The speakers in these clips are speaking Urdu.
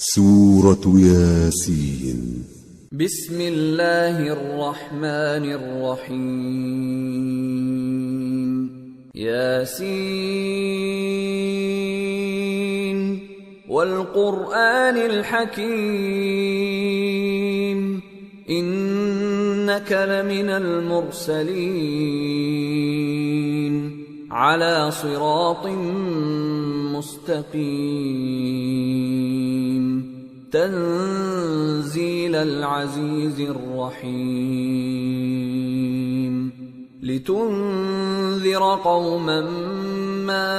سورة ياسين. بسم الله الرحمن الرحيم. ياسين والقرآن الحكيم إنك لمن المرسلين على صراط مستقيم تنزيل العزيز الرحيم لتنذر قوما ما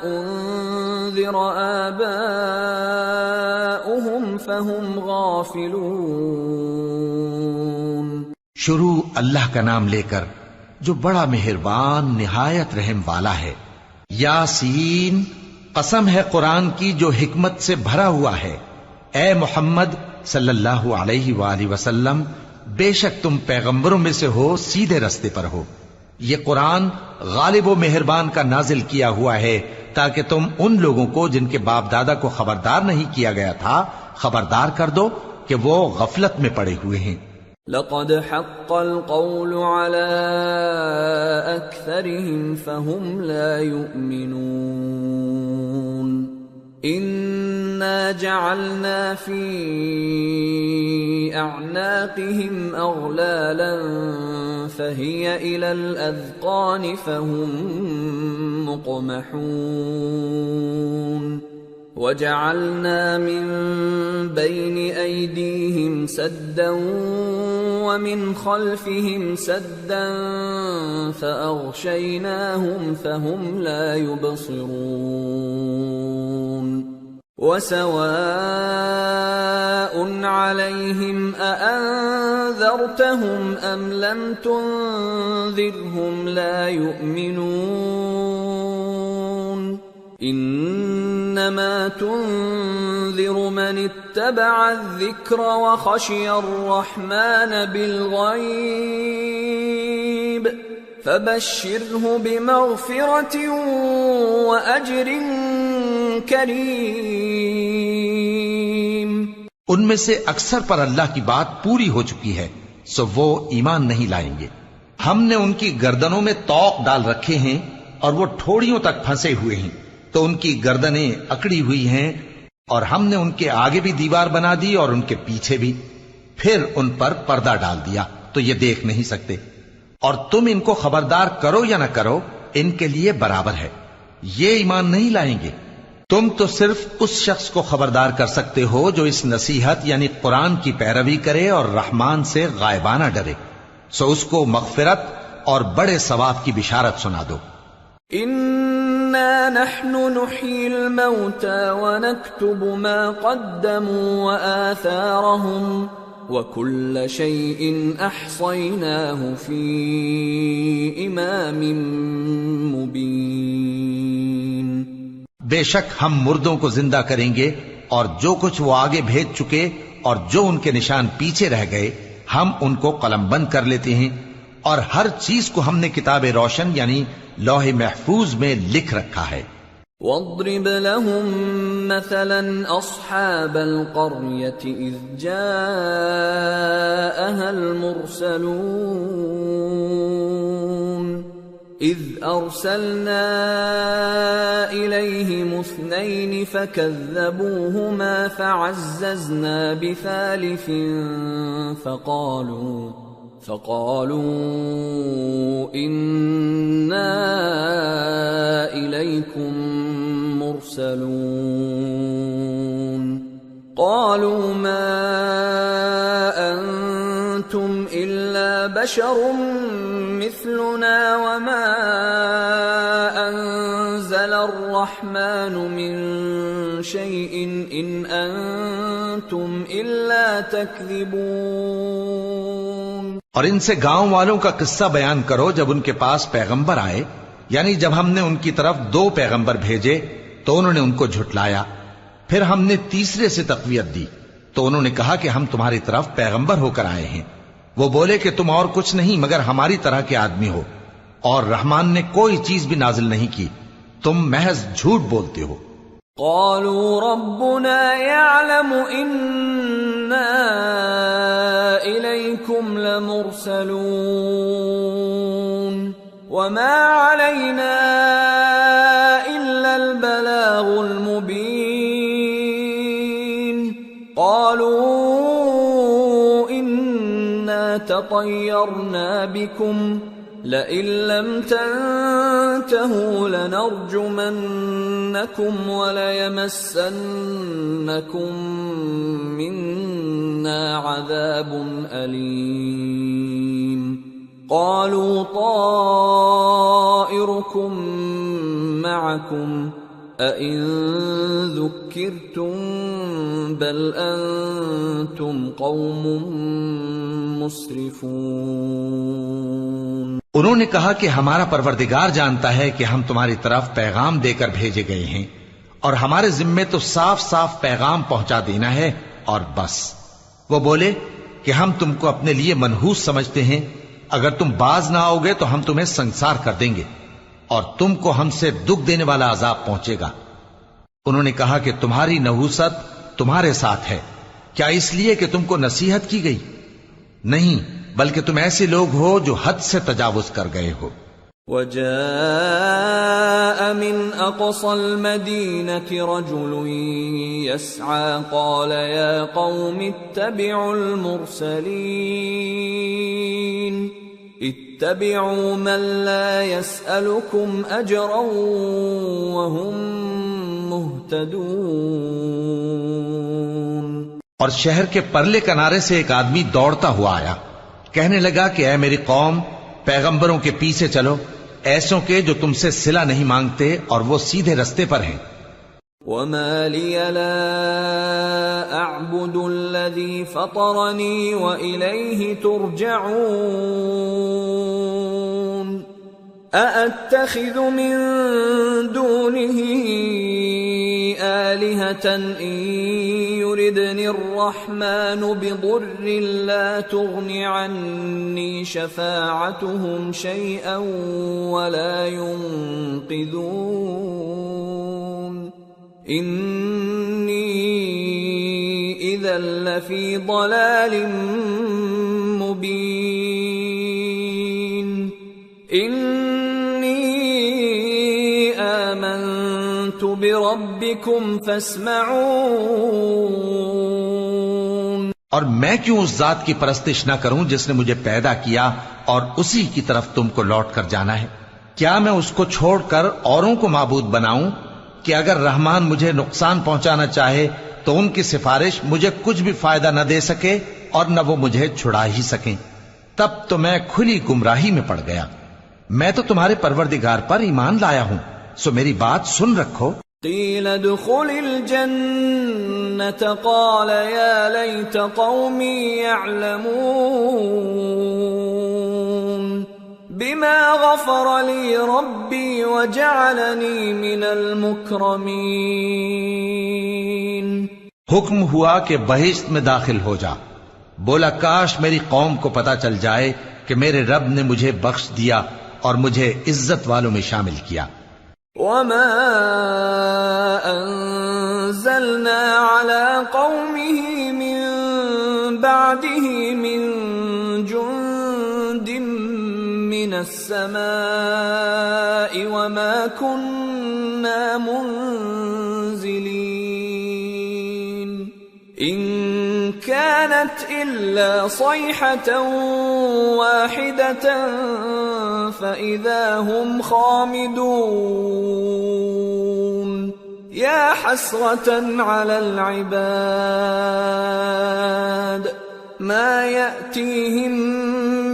أنذر آباؤهم فهم غافلون. شروع اللہ کا نام لے کر جو بڑا مہربان نہایت رحم والا ہے. یاسین، قسم ہے قرآن کی جو حکمت سے بھرا ہوا ہے. اے محمد صلی اللہ علیہ وآلہ وسلم، بے شک تم پیغمبروں میں سے ہو، سیدھے رستے پر ہو. یہ قرآن غالب و مہربان کا نازل کیا ہوا ہے تاکہ تم ان لوگوں کو جن کے باپ دادا کو خبردار نہیں کیا گیا تھا خبردار کر دو کہ وہ غفلت میں پڑے ہوئے ہیں. لقد حق القول على أكثرهم فهم لا يؤمنون. إنا جعلنا في أعناقهم أغلالا فهي إلى الأذقان فهم مقمحون. وَجَعَلْنَا مِن بَيْنِ أَيْدِيهِمْ سَدًّا وَمِنْ خَلْفِهِمْ سَدًّا فَأَغْشَيْنَاهُمْ فَهُمْ لَا يُبْصِرُونَ. وَسَوَاءٌ عَلَيْهِمْ أَأَنذَرْتَهُمْ أَمْ لَمْ تُنذِرْهُمْ لَا يُؤْمِنُونَ. انما تنذر من اتبع الذکر وخشی الرحمن بالغیب فبشره بمغفرة واجر کریم. ان میں سے اکثر پر اللہ کی بات پوری ہو چکی ہے سو وہ ایمان نہیں لائیں گے. ہم نے ان کی گردنوں میں طوق ڈال رکھے ہیں اور وہ ٹھوڑیوں تک پھنسے ہوئے ہیں تو ان کی گردنیں اکڑی ہوئی ہیں، اور ہم نے ان کے آگے بھی دیوار بنا دی اور ان کے پیچھے بھی، پھر ان پر پردہ ڈال دیا تو یہ دیکھ نہیں سکتے. اور تم ان کو خبردار کرو یا نہ کرو ان کے لیے برابر ہے، یہ ایمان نہیں لائیں گے. تم تو صرف اس شخص کو خبردار کر سکتے ہو جو اس نصیحت یعنی قرآن کی پیروی کرے اور رحمان سے غائبانہ ڈرے، سو اس کو مغفرت اور بڑے ثواب کی بشارت سنا دو. إِنَّا نَحْنُ نُحْيِي الْمَوْتَى وَنَكْتُبُ مَا قَدَّمُوا وَآثَارَهُمْ وَكُلَّ شَيْءٍ أَحْصَيْنَاهُ فِي إِمَامٍ مُبِينٍ. بے شک ہم مردوں کو زندہ کریں گے اور جو کچھ وہ آگے بھیج چکے اور جو ان کے نشان پیچھے رہ گئے ہم ان کو قلم بند کر لیتے ہیں، اور ہر چیز کو ہم نے کتاب روشن یعنی لوح محفوظ میں لکھ رکھا ہے. وَاضْرِبْ لَهُمْ مَثَلًا أَصْحَابَ الْقَرْيَةِ إِذْ جَاءَهَا الْمُرْسَلُونَ إِذْ أَرْسَلْنَا إِلَيْهِمُ اثْنَيْنِ فَكَذَّبُوهُمَا فَعَزَّزْنَا بِثَالِثٍ فقالوا إنا إليكم مرسلون. قالوا ما أنتم إلا بشر مثلنا وما أنزل الرحمن من شيء إن أنتم إلا تكذبون. اور ان سے گاؤں والوں کا قصہ بیان کرو جب ان کے پاس پیغمبر آئے، یعنی جب ہم نے ان کی طرف 2 پیغمبر بھیجے تو انہوں نے ان کو جھٹلایا، پھر ہم نے تیسرے سے تقویت دی تو انہوں نے کہا کہ ہم تمہاری طرف پیغمبر ہو کر آئے ہیں. وہ بولے کہ تم اور کچھ نہیں مگر ہماری طرح کے آدمی ہو، اور رحمان نے کوئی چیز بھی نازل نہیں کی، تم محض جھوٹ بولتے ہو. قالوا ربنا يعلم إنا إليكم لمرسلون وما علينا إلا البلاغ المبين قالوا إنا تطيرنا بكم لئن لم تنتهوا لنرجمنكم وليمسنكم منا عذاب أليم قالوا طائركم معكم أئن ذكرتم بل أنتم قوم مسرفون انہوں نے کہا کہ ہمارا پروردگار جانتا ہے کہ ہم تمہاری طرف پیغام دے کر بھیجے گئے ہیں اور ہمارے ذمے تو صاف صاف پیغام پہنچا دینا ہے اور بس۔ وہ بولے کہ ہم تم کو اپنے لیے منحوس سمجھتے ہیں، اگر تم باز نہ آؤ گے تو ہم تمہیں سنسار کر دیں گے اور تم کو ہم سے دکھ دینے والا عذاب پہنچے گا۔ انہوں نے کہا کہ تمہاری نحوست تمہارے ساتھ ہے، کیا اس لیے کہ تم کو نصیحت کی گئی؟ نہیں، بلکہ تم ایسے لوگ ہو جو حد سے تجاوز کر گئے ہو۔ وجاء من أقصى المدينة رجل يسعى قال يا قوم اتبعوا المرسلين اتبعوا من لا يسألكم أجرا وهم مهتدون۔ اور شہر کے پرلے کنارے سے ایک آدمی دوڑتا ہوا آیا، کہنے لگا کہ اے میری قوم، پیغمبروں کے پیچھے چلو، ایسوں کے جو تم سے صلہ نہیں مانگتے اور وہ سیدھے رستے پر ہیں۔ وما لي لا أعبد الذي فطرني وإليه ترجعون أأتخذ من دونه آلهة إن يردني الرحمن بضر لا تغن عني شفاعتهم شيئا ولا ينقذون إني إذا لفي ضلال مبين إني آمنت بربكم فاسمعون۔ اور میں کیوں اس ذات کی پرستش نہ کروں جس نے مجھے پیدا کیا اور اسی کی طرف تم کو لوٹ کر جانا ہے؟ کیا میں اس کو چھوڑ کر اوروں کو معبود بناؤں کہ اگر رحمان مجھے نقصان پہنچانا چاہے تو ان کی سفارش مجھے کچھ بھی فائدہ نہ دے سکے اور نہ وہ مجھے چھڑا ہی سکیں؟ تب تو میں کھلی گمراہی میں پڑ گیا۔ میں تو تمہارے پروردگار پر ایمان لایا ہوں، سو میری بات سن رکھو۔ قیل ادخل الجنة قال یا لیت قومی یعلمون بما غفر لی ربی وجعلنی من المکرمین۔ حکم ہوا کہ بہشت میں داخل ہو جا۔ بولا کاش میری قوم کو پتا چل جائے کہ میرے رب نے مجھے بخش دیا اور مجھے عزت والوں میں شامل کیا۔ وما انزلنا على قومه من بعده من جند من السماء وما كنا منزلين إن كانت إلا صيحة واحدة فإذا هم خامدون يا حسرة على العباد ما يأتيهم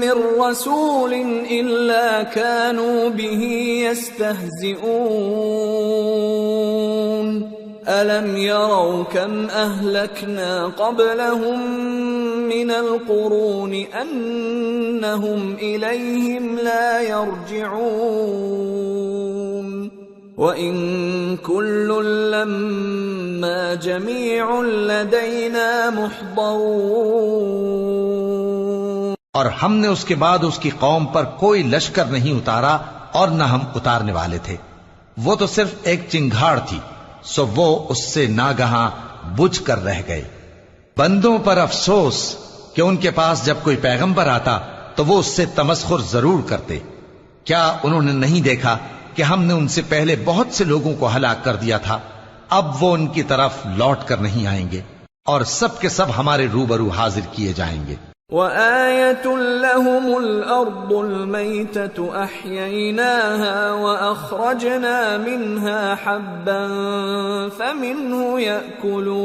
من رسول إلا كانوا به يستهزئون ألم يروا كم أهلكنا قبلهم من القرون أنهم إليهم لا يرجعون وإن كل لما جميع لدينا محضرون۔ اور ہم نے اس کے بعد اس کی قوم پر کوئی لشکر نہیں اتارا اور نہ ہم اتارنے والے تھے، وہ تو صرف ایک چنگھاڑ تھی، سو وہ اس سے ناگہاں بجھ کر رہ گئے۔ بندوں پر افسوس کہ ان کے پاس جب کوئی پیغمبر آتا تو وہ اس سے تمسخر ضرور کرتے۔ کیا انہوں نے نہیں دیکھا کہ ہم نے ان سے پہلے بہت سے لوگوں کو ہلاک کر دیا تھا؟ اب وہ ان کی طرف لوٹ کر نہیں آئیں گے اور سب کے سب ہمارے روبرو حاضر کیے جائیں گے۔ وَآيَةٌ لَهُمُ الْأَرْضُ الْمَيْتَةُ أَحْيَيْنَاهَا وَأَخْرَجْنَا مِنْهَا حَبًّا فَمِنْهُ يَأْكُلُونَ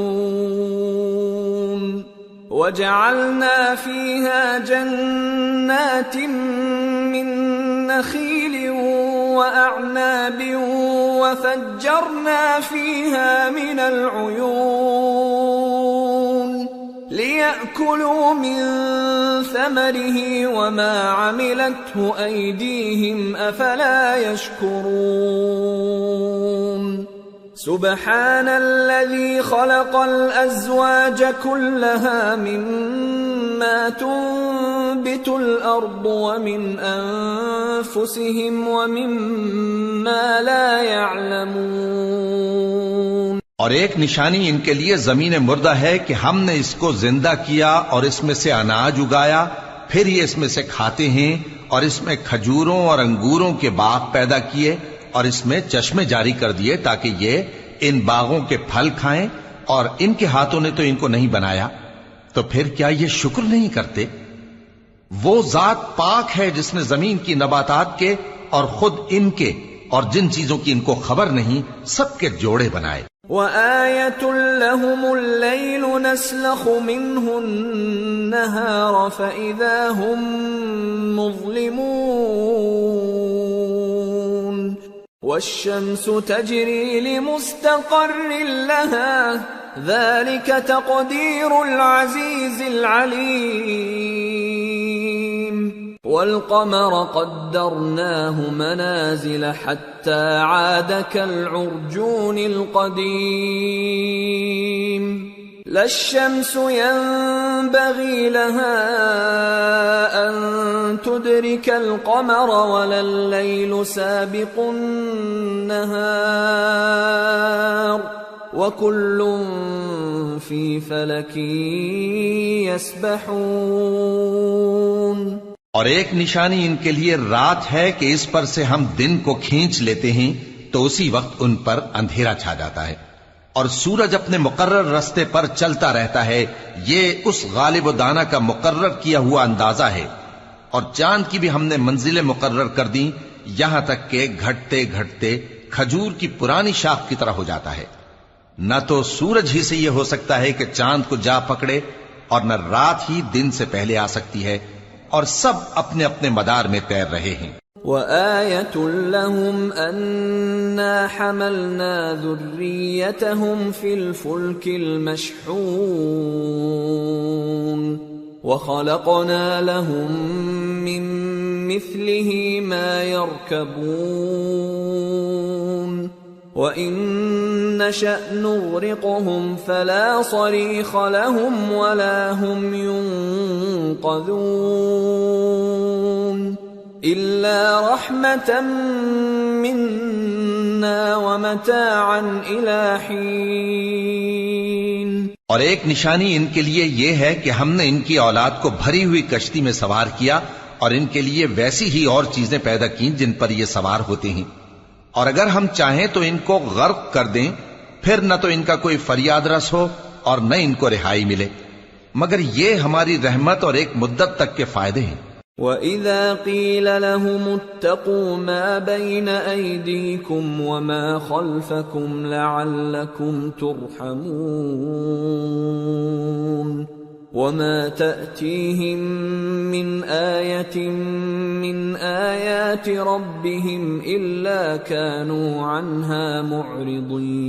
وَجَعَلْنَا فِيهَا جَنَّاتٍ مِّن نَّخِيلٍ وَأَعْنَابٍ وَفَجَّرْنَا فِيهَا مِنَ الْعُيُونِ لِيَأْكُلُوا مِن ثَمَرِهِ وَمَا عَمِلَتْهُ أَيْدِيهِمْ أَفَلَا يَشْكُرُونَ سبحان الذي خلق الأزواج كلها مما تنبت الأرض ومن أنفسهم ومما لا يعلمون۔ اور ایک نشانی ان کے لیے زمین مردہ ہے کہ ہم نے اس کو زندہ کیا اور اس میں سے اناج اگایا، پھر یہ اس میں سے کھاتے ہیں، اور اس میں کھجوروں اور انگوروں کے باغ پیدا کیے اور اس میں چشمے جاری کر دیے تاکہ یہ ان باغوں کے پھل کھائیں، اور ان کے ہاتھوں نے تو ان کو نہیں بنایا، تو پھر کیا یہ شکر نہیں کرتے؟ وہ ذات پاک ہے جس نے زمین کی نباتات کے اور خود ان کے اور جن چیزوں کی ان کو خبر نہیں سب کے جوڑے بنائے۔ وَآيَةٌ لَهُمُ اللَّيْلُ نَسْلَخُ مِنْهُ النَّهَارَ فَإِذَا هُمْ مُظْلِمُونَ وَالشَّمْسُ تَجْرِي لِمُسْتَقَرٍّ لَهَا ذَلِكَ تَقْدِيرُ الْعَزِيزِ الْعَلِيمِ وَالْقَمَرَ قَدَّرْنَاهُ مَنَازِلَ حَتَّى عَادَ كَالْعُرْجُونِ الْقَدِيمِ لَا الشَّمْسُ يَنبَغِي لَهَا أَن تُدْرِكَ الْقَمَرَ وَلَا اللَّيْلُ سَابِقُ النَّهَارِ وَكُلٌّ فِي فَلَكٍ يَسْبَحُونَ۔ اور ایک نشانی ان کے لیے رات ہے کہ اس پر سے ہم دن کو کھینچ لیتے ہیں تو اسی وقت ان پر اندھیرا چھا جاتا ہے، اور سورج اپنے مقرر راستے پر چلتا رہتا ہے، یہ اس غالب و دانا کا مقرر کیا ہوا اندازہ ہے، اور چاند کی بھی ہم نے منزلیں مقرر کر دیں یہاں تک کہ گھٹتے گھٹتے کھجور کی پرانی شاخ کی طرح ہو جاتا ہے۔ نہ تو سورج ہی سے یہ ہو سکتا ہے کہ چاند کو جا پکڑے، اور نہ رات ہی دن سے پہلے آ سکتی ہے، اور سب اپنے اپنے مدار میں تیر رہے ہیں۔ وَآيَةٌ لَهُمْ أَنَّا حَمَلْنَا ذُرِّيَّتَهُمْ فِي الْفُلْكِ الْمَشْحُونِ وَخَلَقْنَا لَهُم مِّن مِّثْلِهِ مَا يَرْكَبُونَ وَإِن نَّشَأْ نُغْرِقْهُمْ فَلَا صَرِيخَ لَهُمْ وَلَا هُمْ يُنقَذُونَ إِلَّا رَحْمَةً مِّنَّا وَمَتَاعًا إِلَى حِينٍ۔ اور ایک نشانی ان کے لیے یہ ہے کہ ہم نے ان کی اولاد کو بھری ہوئی کشتی میں سوار کیا، اور ان کے لیے ویسی ہی اور چیزیں پیدا کی جن پر یہ سوار ہوتے ہیں، اور اگر ہم چاہیں تو ان کو غرق کر دیں، پھر نہ تو ان کا کوئی فریاد رس ہو اور نہ ان کو رہائی ملے، مگر یہ ہماری رحمت اور ایک مدت تک کے فائدے ہیں۔ وَإِذَا قِيلَ لَهُمُ اتَّقُوا مَا بَيْنَ أَيْدِيكُمْ وَمَا خَلْفَكُمْ لَعَلَّكُمْ تُرْحَمُونَ وَمَا تَأْتِيهِمْ مِنْ آيَةٍ مِّنْ آيَاتِ رَبِّهِمْ إِلَّا كَانُوا عَنْهَا مُعْرِضِينَ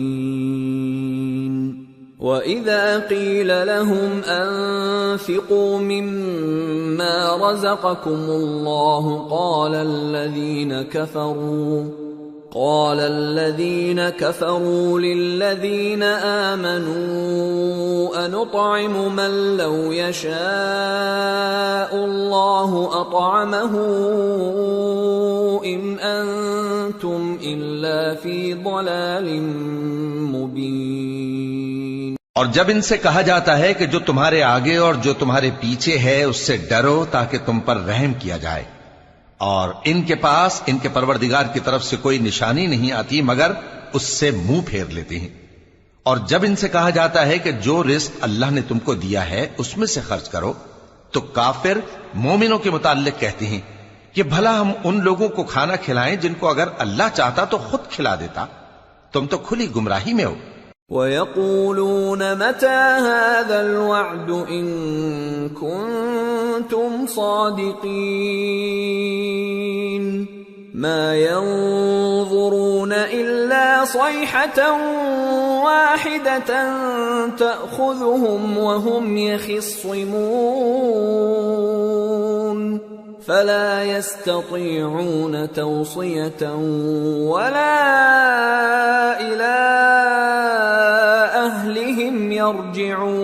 وَإِذَا قِيلَ لَهُمْ أَنفِقُوا مِمَّا رَزَقَكُمُ اللَّهُ قَالَ الَّذِينَ كَفَرُوا لِلَّذِينَ آمَنُوا أَنُطْعِمُ مَن لَّوْ يَشَاءُ اللَّهُ أَطْعَمَهُ إِنْ أَنتُمْ أنتم إلا في ضلال مبين. اور جب ان سے کہا جاتا ہے کہ جو تمہارے آگے اور جو تمہارے پیچھے ہے اس سے ڈرو تاکہ تم پر رحم کیا جائے، اور ان کے پاس ان کے پروردگار کی طرف سے کوئی نشانی نہیں آتی مگر اس سے منہ پھیر لیتے ہیں. اور جب ان سے کہا جاتا ہے کہ جو رزق اللہ نے تم کو دیا ہے اس میں سے خرچ کرو، تو کافر مومنوں کے متعلق کہتے ہیں کہ بھلا ہم ان لوگوں کو کھانا کھلائیں جن کو اگر اللہ چاہتا تو خود کھلا دیتا. تم تو کھلی گمراہی میں ہو. وَيَقُولُونَ مَتَى هَذَا الْوَعْدُ إِن كُنتُمْ صَادِقِينَ مَا يَنظُرُونَ إِلَّا صَيْحَةً وَاحِدَةً تَأْخُذُهُمْ وَهُمْ يَخِصِّمُونَ فَلَا يَسْتَطِيعُونَ تَوْصِيَةً وَلَا إِلَىٰ أَهْلِهِمْ يَرْجِعُونَ.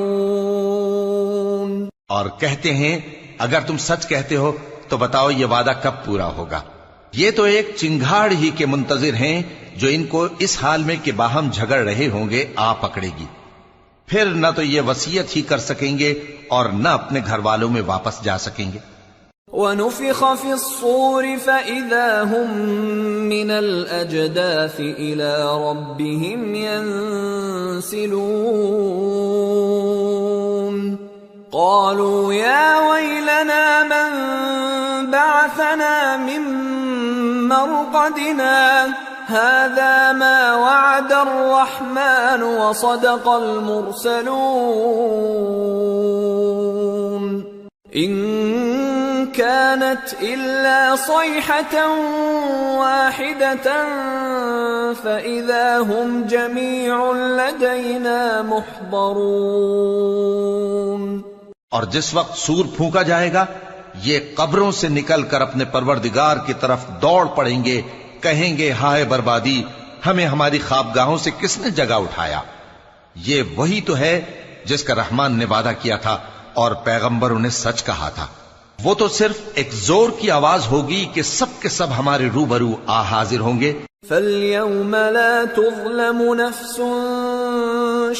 اور کہتے ہیں اگر تم سچ کہتے ہو تو بتاؤ یہ وعدہ کب پورا ہوگا. یہ تو ایک چنگھاڑ ہی کے منتظر ہیں جو ان کو اس حال میں کہ باہم جھگڑ رہے ہوں گے آ پکڑے گی. پھر نہ تو یہ وصیت ہی کر سکیں گے اور نہ اپنے گھر والوں میں واپس جا سکیں گے. وَنُفِخَ فِي الصُّورِ فَإِذَا هُم مِّنَ الْأَجْدَاثِ إِلَىٰ رَبِّهِمْ يَنسِلُونَ قَالُوا يَا وَيْلَنَا مَن بَعَثَنَا مِن مَّرْقَدِنَا هَٰذَا مَا وَعَدَ الرَّحْمَٰنُ وَصَدَقَ الْمُرْسَلُونَ إِن كانت إلا صيحة واحدة فإذا هم جميع لدينا محضرون. اور جس وقت سور پھونکا جائے گا یہ قبروں سے نکل کر اپنے پروردگار کی طرف دوڑ پڑیں گے، کہیں گے ہائے بربادی، ہمیں ہماری خوابگاہوں سے کس نے جگہ اٹھایا. یہ وہی تو ہے جس کا رحمان نے وعدہ کیا تھا اور پیغمبروں نے سچ کہا تھا. وہ تو صرف ایک زور کی آواز ہوگی کہ سب کے سب ہمارے روبرو آ حاضر ہوں گے. فَالْيَوْمَ لَا تُظْلَمُ نَفْسٌ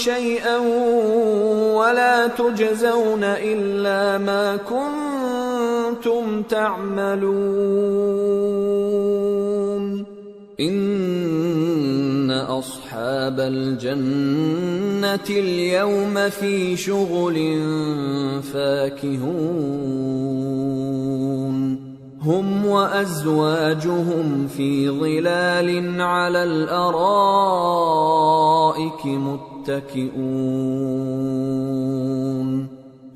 شَيْئًا وَلَا تُجْزَوْنَ إِلَّا مَا كُنتُمْ تَعْمَلُونَ إِنَّ أَصْحَابَ الْجَنَّةِ الْيَوْمَ فِي شُغُلٍ فَاكِهُونَ هُمْ وَأَزْوَاجُهُمْ فِي ظِلَالٍ عَلَى الْأَرَائِكِ مُتَّكِئُونَ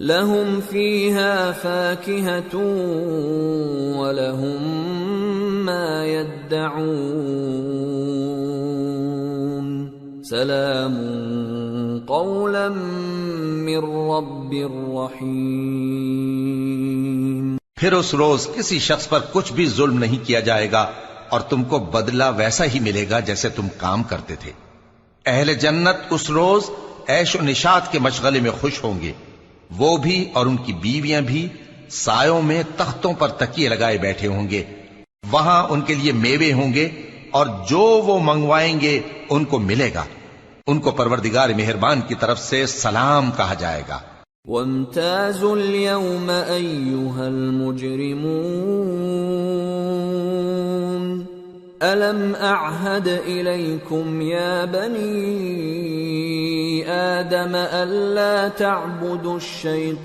لَهُمْ فِيهَا فَاكِهَةٌ وَلَهُمْ مَا يَدَّعُونَ سَلَامٌ قَوْلًا مِّن رَّبٍّ رَّحِيمٍ. پھر اس روز کسی شخص پر کچھ بھی ظلم نہیں کیا جائے گا اور تم کو بدلہ ویسا ہی ملے گا جیسے تم کام کرتے تھے. اہل جنت اس روز عیش و نشاط کے مشغلے میں خوش ہوں گے، وہ بھی اور ان کی بیویاں بھی سایوں میں تختوں پر تکیے لگائے بیٹھے ہوں گے. وہاں ان کے لیے میوے ہوں گے اور جو وہ منگوائیں گے ان کو ملے گا. ان کو پروردگار مہربان کی طرف سے سلام کہا جائے گا. وَامْتَازُوا الْيَوْمَ أَيُّهَا الْمُجْرِمُونَ أَلَمْ أَعْهَدْ إِلَيْكُمْ يَا بَنِي آدَمَ أَلَّا تَعْبُدُوا الشَّيْطَانَ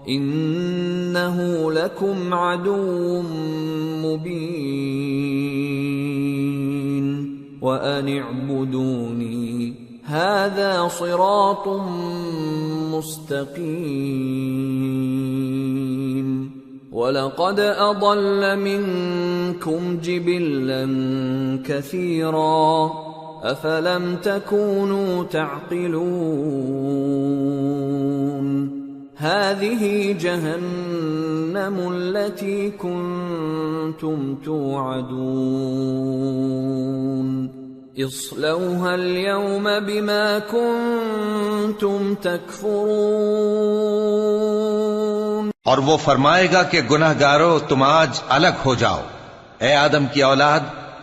إِنَّهُ لَكُمْ عَدُوٌّ مُّبِينٌ وَأَنِ اعْبُدُونِي هَذَا صِرَاطٌ مُّسْتَقِيمٌ وَلَقَدْ أَضَلَّ مِنكُمْ جِبِلًّا كَثِيرًا أَفَلَمْ تَكُونُوا تَعْقِلُونَ هَذِهِ جَهَنَّمُ الَّتِي كُنتُمْ تُوعَدُونَ اصْلَوْهَا الْيَوْمَ بِمَا كُنتُمْ تَكْفُرُونَ اور وہ فرمائے گا کہ گناہگارو تم آج الگ ہو جاؤ۔ اے آدم کی اولاد،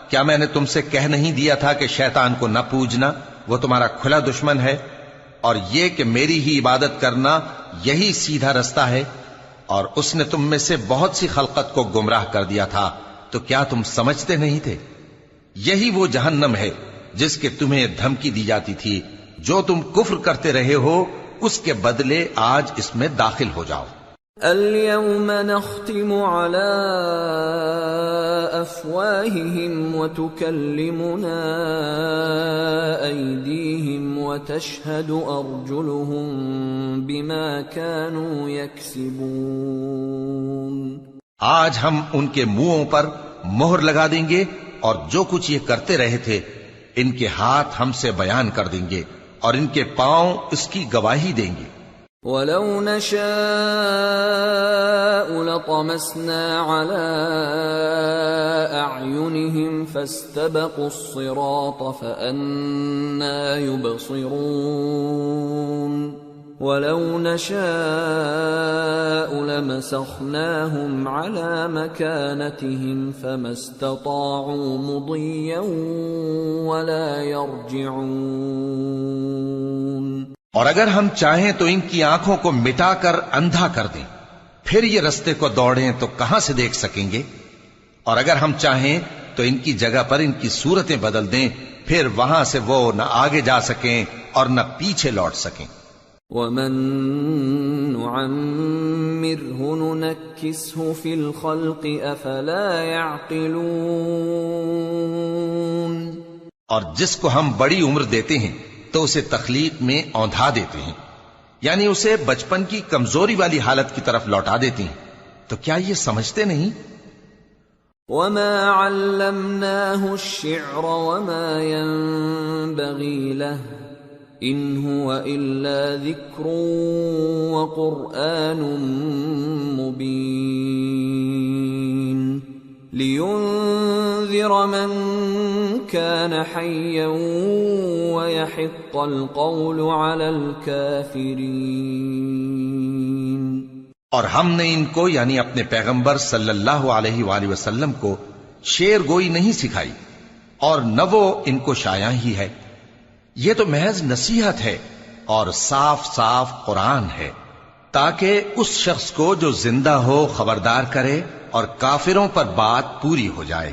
کیا میں نے تم سے کہہ نہیں دیا تھا کہ شیطان کو نہ پوجنا، وہ تمہارا کھلا دشمن ہے، اور یہ کہ میری ہی عبادت کرنا یہی سیدھا رستہ ہے، اور اس نے تم میں سے بہت سی خلقت کو گمراہ کر دیا تھا، تو کیا تم سمجھتے نہیں تھے؟ یہی وہ جہنم ہے جس کے تمہیں دھمکی دی جاتی تھی، جو تم کفر کرتے رہے ہو اس کے بدلے آج اس میں داخل ہو جاؤ۔ اليوم نختم على أفواههم وتكلمنا أيديهم وتشهد أرجلهم بما كانوا يكسبون۔ آج ہم ان کے منہوں پر مہر لگا دیں گے، اور جو کچھ یہ کرتے رہے تھے ان کے ہاتھ ہم سے بیان کر دیں گے، اور ان کے پاؤں اس کی گواہی دیں گے۔ وَلَوْ نَشَاءُ لَطَمَسْنَا عَلَىٰ أَعْيُنِهِمْ فَاسْتَبَقُوا الصِّرَاطَ فَأَنَّىٰ يُبْصِرُونَ وَلَوْ نَشَاءُ لَمَسَخْنَاهُمْ عَلَىٰ مَكَانَتِهِمْ فَمَا اسْتَطَاعُوا مُضِيًّا وَلَا يَرْجِعُونَ۔ اور اگر ہم چاہیں تو ان کی آنکھوں کو مٹا کر اندھا کر دیں، پھر یہ رستے کو دوڑیں تو کہاں سے دیکھ سکیں گے؟ اور اگر ہم چاہیں تو ان کی جگہ پر ان کی صورتیں بدل دیں، پھر وہاں سے وہ نہ آگے جا سکیں اور نہ پیچھے لوٹ سکیں۔ وَمَن نُعَمِّرْهُ نُنَكِّسْهُ فِي الْخَلْقِ أَفَلَا يَعْقِلُونَ۔ اور جس کو ہم بڑی عمر دیتے ہیں تو اسے تخلیق میں اوندھا دیتے ہیں، یعنی اسے بچپن کی کمزوری والی حالت کی طرف لوٹا دیتے ہیں، تو کیا یہ سمجھتے نہیں؟ وَمَا عَلَّمْنَاهُ الشِّعْرَ وَمَا يَنبَغِي لَهُ إِنْ هُوَ إِلَّا ذِكْرٌ وَقُرْآنٌ مُبِينٌ لِيُنذِرَ مَن كَانَ حَيًّا وَيَحِقَّ الْقَوْلُ عَلَى الْكَافِرِينَ۔ اور ہم نے ان کو یعنی اپنے پیغمبر صلی اللہ علیہ وآلہ وسلم کو شعر گوئی نہیں سکھائی، اور نہ وہ ان کو شایع ہی ہے، یہ تو محض نصیحت ہے اور صاف صاف قرآن ہے، تاکہ اس شخص کو جو زندہ ہو خبردار کرے اور کافروں پر بات پوری ہو جائے۔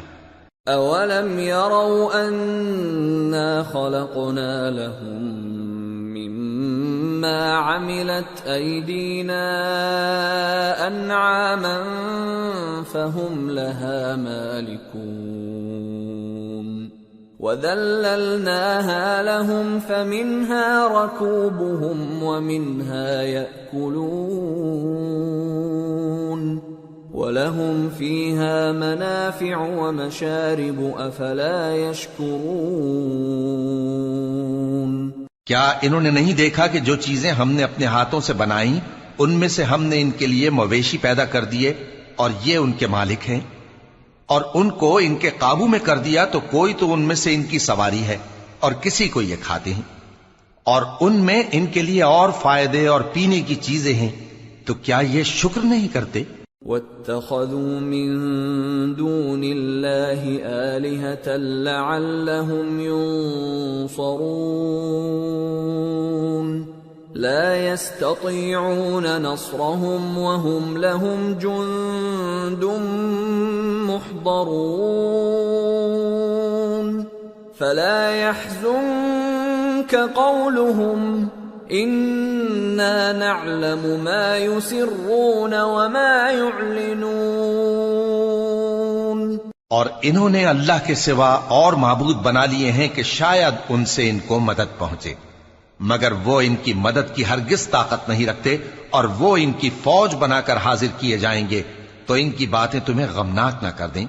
اولم يروا انا خلقنا لهم مما عملت ايدينا انعاما فهم لها مالكون وذللناها لهم فمنها ركوبهم ومنها يأكلون وَلَهُمْ فِيهَا مَنَافِعُ وَمَشَارِبُ أَفَلَا يَشْكُرُونَ۔ کیا انہوں نے نہیں دیکھا کہ جو چیزیں ہم نے اپنے ہاتھوں سے بنائیں ان میں سے ہم نے ان کے لیے مویشی پیدا کر دیے اور یہ ان کے مالک ہیں، اور ان کو ان کے قابو میں کر دیا تو کوئی تو ان میں سے ان کی سواری ہے اور کسی کو یہ کھاتے ہیں، اور ان میں ان کے لیے اور فائدے اور پینے کی چیزیں ہیں، تو کیا یہ شکر نہیں کرتے؟ وَاتَّخَذُوا مِن دُونِ اللَّهِ آلِهَةً لَعَلَّهُمْ يُنصَرُونَ لَا يَسْتَطِيعُونَ نَصْرَهُمْ وَهُمْ لَهُمْ جُندٌ مُحْضَرُونَ فَلَا يَحْزُنكَ قَوْلُهُمْ اِنَّا نَعْلَمُ مَا يُسِرُّونَ وَمَا يُعْلِنُونَ۔ اور انہوں نے اللہ کے سوا اور معبود بنا لیے ہیں کہ شاید ان سے ان کو مدد پہنچے، مگر وہ ان کی مدد کی ہرگز طاقت نہیں رکھتے، اور وہ ان کی فوج بنا کر حاضر کیے جائیں گے تو ان کی باتیں تمہیں غمناک نہ کر دیں۔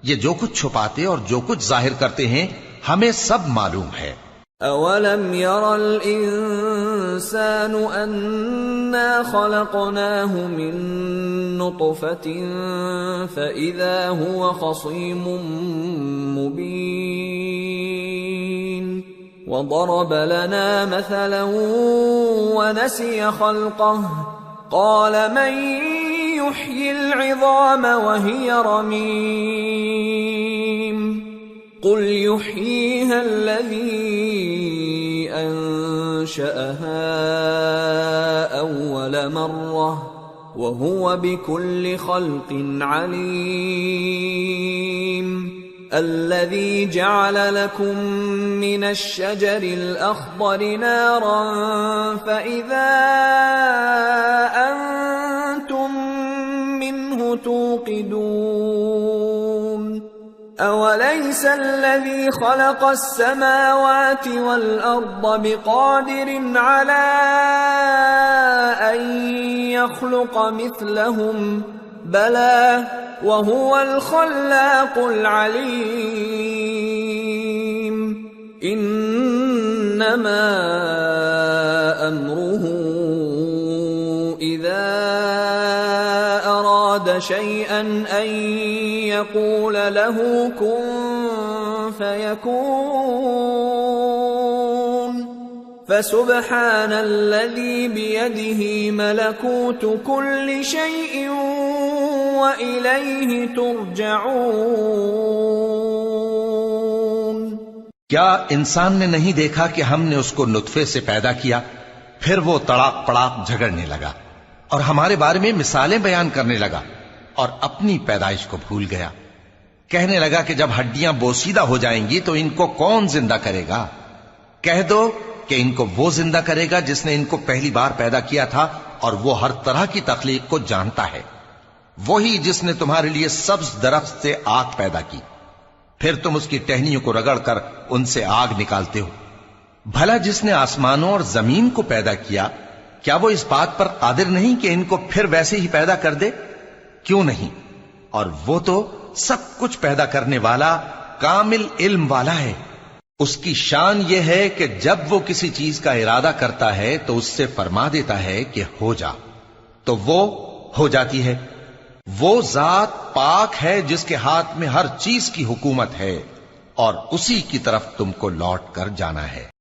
یہ جو کچھ چھپاتے اور جو کچھ ظاہر کرتے ہیں ہمیں سب معلوم ہے۔ اولم ير الانسان انا خلقناه من نطفة فاذا هو خصيم مبين وضرب لنا مثلا ونسي خلقه قال من يحيي العظام وهي رميم قل يحييها الذي أنشأها أول مرة وهو بكل خلق عليم الذي جعل لكم من الشجر الأخضر نارا فإذا أنتم منه توقدون أوليس الذي خلق السماوات والأرض بقادر على أن يخلق مثلهم بلى وهو الخلاق العليم إنما أمره إذا أراد شيئا أن يقول له كن فيكون فسبحان الذي بيده ملكوت كل شيء وإليه ترجعون۔ کیا انسان نے نہیں دیکھا کہ ہم نے اس کو نطفے سے پیدا کیا، پھر وہ تڑاک پڑاک جھگڑنے لگا اور ہمارے بارے میں مثالیں بیان کرنے لگا اور اپنی پیدائش کو بھول گیا۔ کہنے لگا کہ جب ہڈیاں بوسیدہ ہو جائیں گی تو ان کو کون زندہ کرے گا؟ کہہ دو کہ ان کو وہ زندہ کرے گا جس نے ان کو پہلی بار پیدا کیا تھا، اور وہ ہر طرح کی تخلیق کو جانتا ہے۔ وہی جس نے تمہارے لیے سبز درخت سے آگ پیدا کی، پھر تم اس کی ٹہنیوں کو رگڑ کر ان سے آگ نکالتے ہو۔ بھلا جس نے آسمانوں اور زمین کو پیدا کیا، کیا وہ اس بات پر قادر نہیں کہ ان کو پھر ویسے ہی پیدا کر دے؟ کیوں نہیں؟ اور وہ تو سب کچھ پیدا کرنے والا، کامل علم والا ہے۔ اس کی شان یہ ہے کہ جب وہ کسی چیز کا ارادہ کرتا ہے تو اس سے فرما دیتا ہے کہ ہو جا، تو وہ ہو جاتی ہے۔ وہ ذات پاک ہے جس کے ہاتھ میں ہر چیز کی حکومت ہے، اور اسی کی طرف تم کو لوٹ کر جانا ہے۔